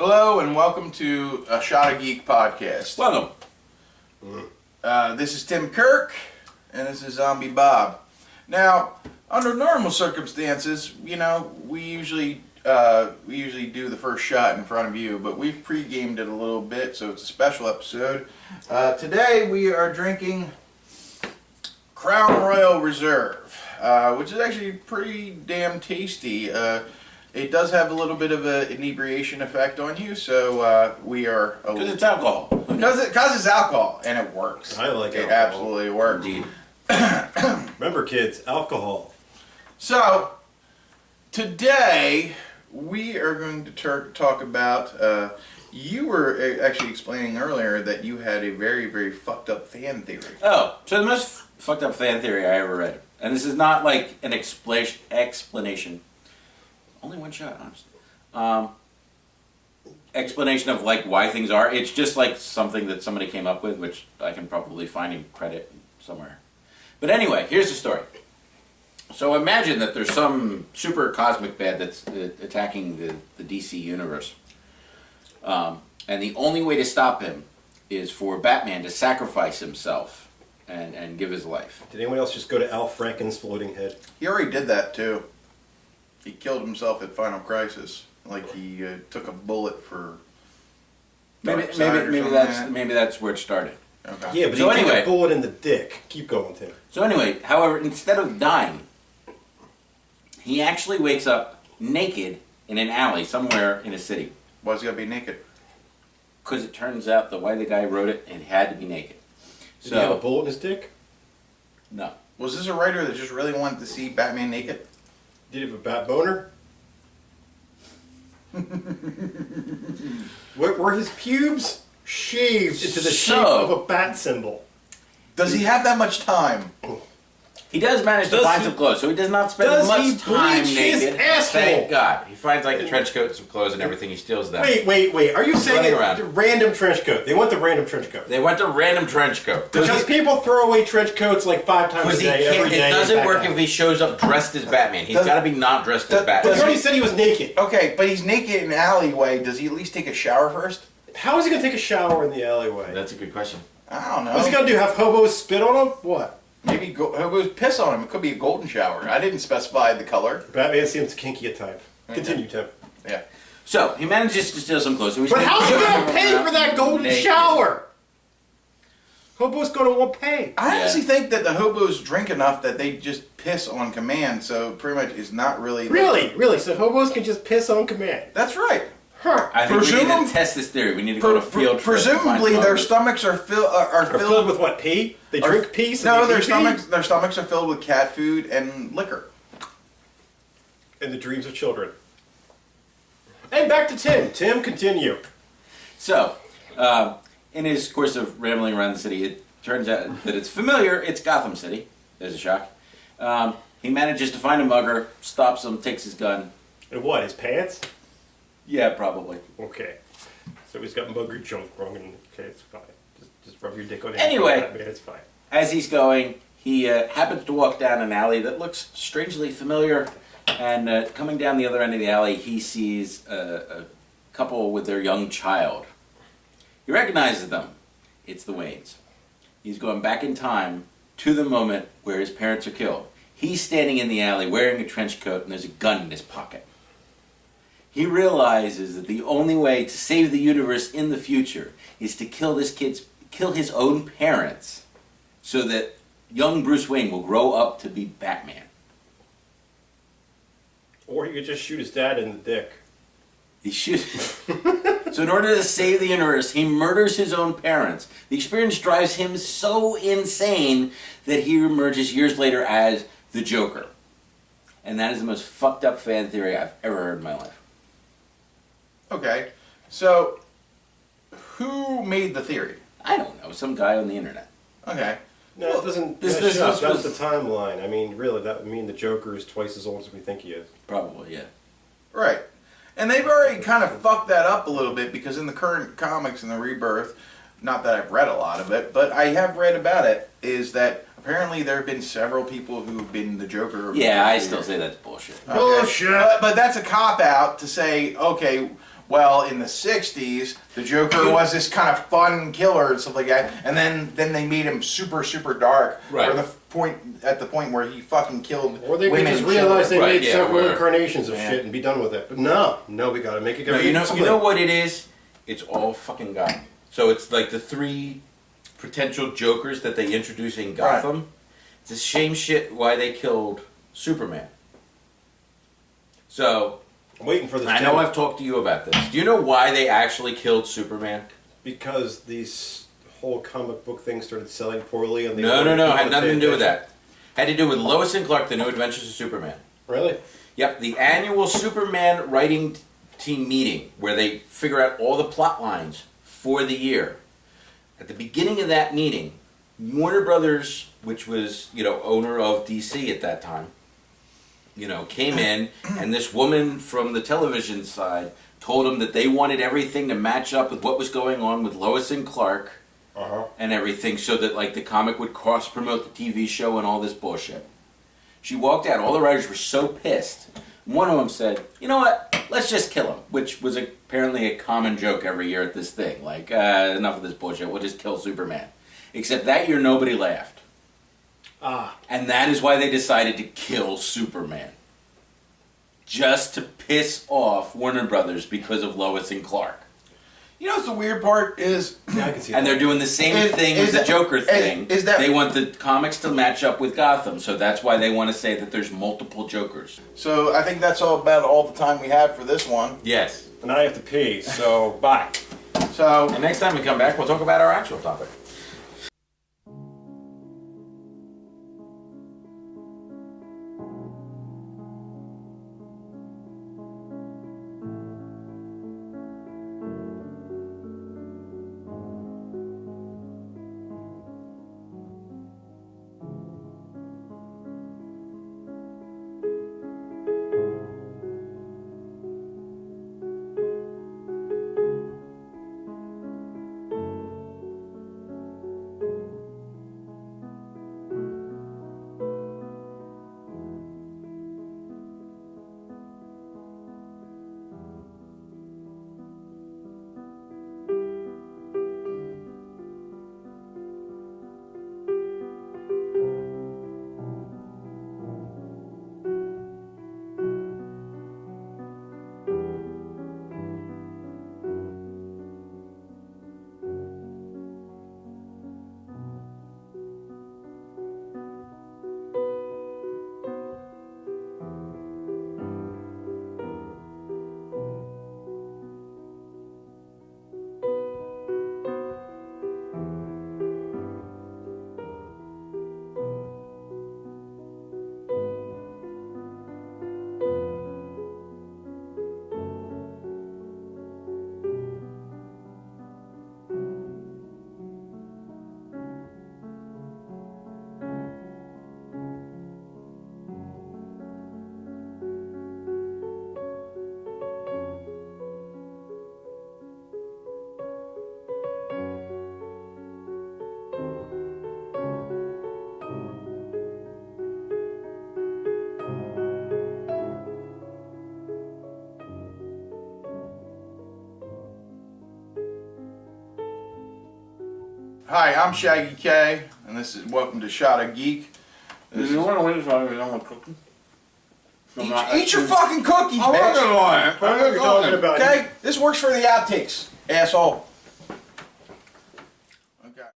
Hello and welcome to a Shot of Geek podcast. Welcome. This is Tim Kirk and this is Zombie Bob. Now, under normal circumstances, you know, we usually do the first shot in front of you, but we've pre-gamed it a little bit, so it's a special episode. Today we are drinking Crown Royal Reserve, which is actually pretty damn tasty. It does have a little bit of an inebriation effect on you, so we are... Because it's alcohol. Because it's alcohol, and it works. I like it. alcohol. It absolutely works. Indeed. Remember, kids, alcohol. So, today we are going to talk about... you were actually explaining earlier that you had a very, very fucked up fan theory. Oh, so the most fucked up fan theory I ever read. And this is not like an explanation. Only one shot, honestly. Explanation of like why things are. It's just like something that somebody came up with, which I can probably find and credit somewhere. But anyway, here's the story. So imagine that there's some super cosmic bad that's attacking the DC universe. And the only way to stop him is for Batman to sacrifice himself and give his life. Did anyone else just go to Al Franken's floating head? He already did that, too. He killed himself at Final Crisis. Like he took a bullet for... Maybe that's where it started. Okay. Yeah, but So he took anyway- a bullet in the dick. Keep going, Tim. So anyway, however, instead of dying, he actually wakes up naked in an alley somewhere in a city. Why's he gotta be naked? Because it turns out the way the guy wrote it, it had to be naked. Did he have a bullet in his dick? No. Was this a writer that just really wanted to see Batman naked? Did he have a bat boner? Were his pubes shaved into the shape of a bat symbol? Does he have that much time? He does manage to find some clothes, so he does not spend much time bleach his naked. asshole? Thank God. He finds like a trench coat, some clothes, and everything. He steals them. Wait. Are you saying Running it's around. a random trench coat? They want the random trench coat. They went to random trench coat. Because people throw away trench coats like 5 times Because a day, every day. it doesn't and work back if out. he shows up dressed as Batman. He's got to be not dressed as But Batman. you already said he was naked. Okay, but he's naked in an alleyway. Does he at least take a shower first? How is he going to take a shower in the alleyway? That's a good question. I don't know. What's he going to do, have hobos spit on him? What? Maybe hobos piss on him. It could be a golden shower. I didn't specify the color. Batman seems kinky at times. Continue, Tim. Yeah. So, he manages to steal some clothes. So he's But how's he going to pay around for that golden naked. shower? Hobo's going to want pay. I honestly think that the hobos drink enough that they just piss on command, so pretty much it's not really... Really? So hobos can just piss on command? That's right. Huh. I think we need to test this theory. We need to go to field trip to find Presumably some their others. stomachs are Are filled with what, pee? They drink pee? So No, they their eat stomachs are filled with cat food and liquor. pee? And the dreams of children. And back to Tim. Tim, continue. So, in his course of rambling around the city, it turns out that it's familiar. It's Gotham City. There's a shock. He manages to find a mugger, stops him, takes his gun. And what, his pants? Yeah, probably. Okay. So he's got mugger junk wrong, and okay, it's fine. Just rub your dick on him. Anyway. Batman, it's fine. As he's going, he happens to walk down an alley that looks strangely familiar. And coming down the other end of the alley, he sees a couple with their young child. He recognizes them. It's the Waynes. He's going back in time to the moment where his parents are killed. He's standing in the alley wearing a trench coat and there's a gun in his pocket. He realizes that the only way to save the universe in the future is to kill his own parents so that young Bruce Wayne will grow up to be Batman. Or he could just shoot his dad in the dick. He should. So in order to save the universe, he murders his own parents. The experience drives him so insane that he emerges years later as the Joker. And that is the most fucked up fan theory I've ever heard in my life. Okay, so who made the theory? I don't know, some guy on the internet. Okay. No, it doesn't. this That's was- the timeline. I mean, really, that would mean the Joker is twice as old as we think he is. Probably, yeah. Right. And they've already kind of fucked that up a little bit because in the current comics and the Rebirth, not that I've read a lot of it, but I have read about it, is that apparently there have been several people who've been the Joker. Over Yeah, the I years. still say that's bullshit. Okay. But that's a cop-out to say, okay, Well, in the 60s, the Joker was this kind of fun killer and stuff like that, and then they made him super, super dark. Right. Or at the point where he fucking killed Or they could women just and realize they children. made several where- incarnations of shit and be done with it. But no, we gotta make it. No, you know what it is? It's all fucking Gotham. So it's like the 3 potential Jokers that they introduce in Gotham. Right. It's a shame shit why they killed Superman. So I'm waiting for this. I know I've talked to you about this. Do you know why they actually killed Superman? Because these whole comic book thing started selling poorly, and No, had nothing to do with that. Had to do with Lois and Clark, The New Adventures of Superman. Really? Yep, the annual Superman writing team meeting where they figure out all the plot lines for the year. At the beginning of that meeting, Warner Brothers, which was, owner of DC at that time, came in, and this woman from the television side told them that they wanted everything to match up with what was going on with Lois and Clark and everything, so that like the comic would cross-promote the TV show and all this bullshit. She walked out. All the writers were so pissed. One of them said, "You know what? Let's just kill him," which was apparently a common joke every year at this thing. Like, enough of this bullshit. We'll just kill Superman. Except that year, nobody laughed. And that is why they decided to kill Superman. Just to piss off Warner Brothers because of Lois and Clark. You know what's the weird part is... Yeah, I can see that. And they're doing the same thing with the Joker thing. They want the comics to match up with Gotham, so that's why they want to say that there's multiple Jokers. So I think that's about all the time we have for this one. Yes. And I have to pee, so bye. So... And next time we come back, we'll talk about our actual topic. Hi, I'm Shaggy K, and this is welcome to Shot of Geek. You want to win something? You don't want cooking? Eat your fucking cookies, I'm not bitch. gonna lie. What are you talking about? Okay, this works for the outtakes, asshole.